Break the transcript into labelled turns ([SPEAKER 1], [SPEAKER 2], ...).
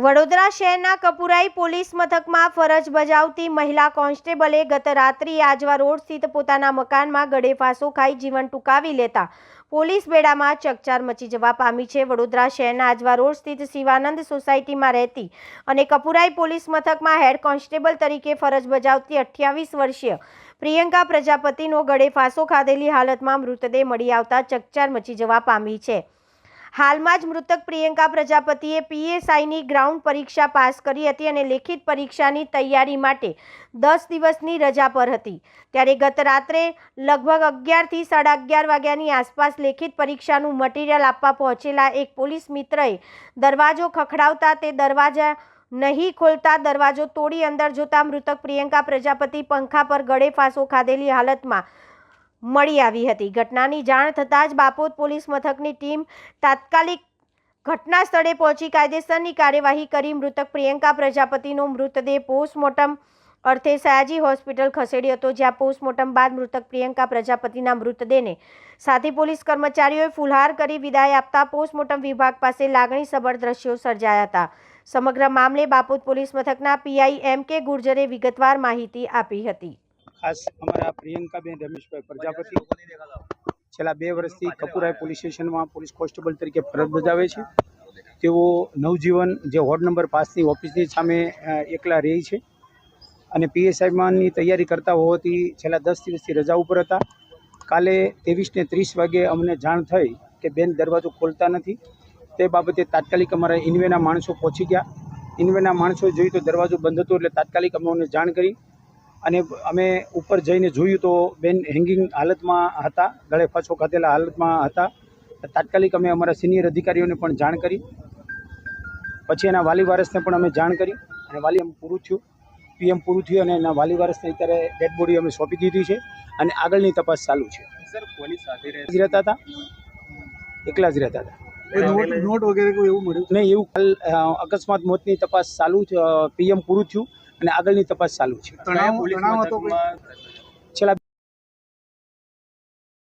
[SPEAKER 1] વડોદરા શહેરના કપુરાઈ પોલીસ મથકમાં ફરજ બજાવતી મહિલા કોન્સ્ટેબલે ગત રાત્રિએ આજવા રોડ સ્થિત પોતાના મકાનમાં ગળે ફાંસો ખાઈ જીવન ટૂંકાવી લેતા પોલીસ બેડામાં ચકચાર મચી જવા પામી છે। વડોદરા શહેરના આજવા રોડ સ્થિત શિવાનંદ સોસાયટીમાં રહેતી અને કપુરાઈ પોલીસ મથકમાં હેડ કોન્સ્ટેબલ તરીકે ફરજ બજાવતી 28 વર્ષીય પ્રિયંકા પ્રજાપતિનો ગળે ફાંસો ખાધેલી હાલતમાં મૃતદેહ મળી આવતા ચકચાર મચી જવા પામી છે। હાલમાં જ મૃતક પ્રિયંકા પ્રજાપતિએ પીએસઆઈની ગ્રાઉન્ડ પરીક્ષા પાસ કરી હતી અને લેખિત પરીક્ષાની તૈયારી માટે 10 દિવસની રજા પર હતી। ત્યારે ગત રાત્રે લગભગ 11 થી 11:30 વાગ્યાની આસપાસ લેખિત પરીક્ષાનું મટીરિયલ આપવા પહોંચેલા એક પોલીસ મિત્રએ દરવાજો ખખડાવતા તે દરવાજા નહીં ખોલતા દરવાજો તોડી અંદર જોતા મૃતક પ્રિયંકા પ્રજાપતિ પંખા પર ગળે ફાંસો ખાધેલી હાલતમાં મળી આવી હતી। ઘટનાની જાણ થતાં જ બાપોદ પોલીસ મથકની ટીમ તાત્કાલિક ઘટના સ્થળે પહોંચી કાયદેસરની કાર્યવાહી કરી મૃતક પ્રિયંકા પ્રજાપતિનો મૃતદેહ પોસ્ટમોર્ટમ અર્થે સયાજી હોસ્પિટલ ખસેડ્યો હતો, જ્યાં પોસ્ટમોર્ટમ બાદ મૃતક પ્રિયંકા પ્રજાપતિના મૃતદેહને સાથી પોલીસ કર્મચારીઓએ ફુલહાર કરી વિદાય આપતા પોસ્ટમોર્ટમ વિભાગ પાસે લાગણીસભર દ્રશ્યો સર્જાયા હતા। સમગ્ર મામલે બાપોદ પોલીસ મથકના પીઆઈ એમ.કે. ગુર્જરે વિગતવાર માહિતી આપી હતી।
[SPEAKER 2] ખાસ અમારા પ્રિયંકાબેન રમેશભાઈ પ્રજાપતિ છેલ્લા 2 વર્ષથી કપુરાઈ પોલીસ સ્ટેશનમાં પોલીસ કોન્સ્ટેબલ તરીકે ફરજ બજાવે છે। તેઓ નવજીવન જે વોર્ડ નંબર 5ની ઓફિસની સામે એકલા રહે છે અને પીએસઆઈમાંની તૈયારી કરતા હોવાથી છેલ્લા 10 દિવસથી રજા ઉપર હતા। કાલે 23:30 વાગે અમને જાણ થઈ કે બેન દરવાજો ખોલતા નથી। તે બાબતે તાત્કાલિક અમારા ઇન્વેના માણસો પહોંચી ગયા। ઇન્વેના માણસોએ જોયું તો દરવાજો બંધ હતો, એટલે તાત્કાલિક અમને જાણ કરી અને અમે ઉપર જઈને જોયું તો બેન હેંગિંગ હાલતમાં હતા, ગળે ફાંસો ખાધેલા હાલતમાં હતા। તાત્કાલિક અમે અમારા સિનિયર અધિકારીઓને પણ જાણ કરી, પછી એના વાલી વારસને પણ અમે જાણ કરી અને વાલી અમે પૂરું થયું, પીએમ પૂરું થયું અને એના વાલી વારસને અત્યારે ડેડ બોડી અમે સોંપી દીધી છે અને આગળની તપાસ ચાલુ છે।
[SPEAKER 3] સર, પોલીસ સાથે
[SPEAKER 2] રહેતા હતા, એકલા જ રહેતા હતા।
[SPEAKER 3] નોટ વગેરે કોઈ એવું મળ્યું
[SPEAKER 2] નહીં? એવું અકસ્માત મોતની તપાસ ચાલુ છે, પીએમ પૂરું થયું અને આગળની તપાસ ચાલુ છે।
[SPEAKER 3] તણાવ હતો
[SPEAKER 2] છેલ્લા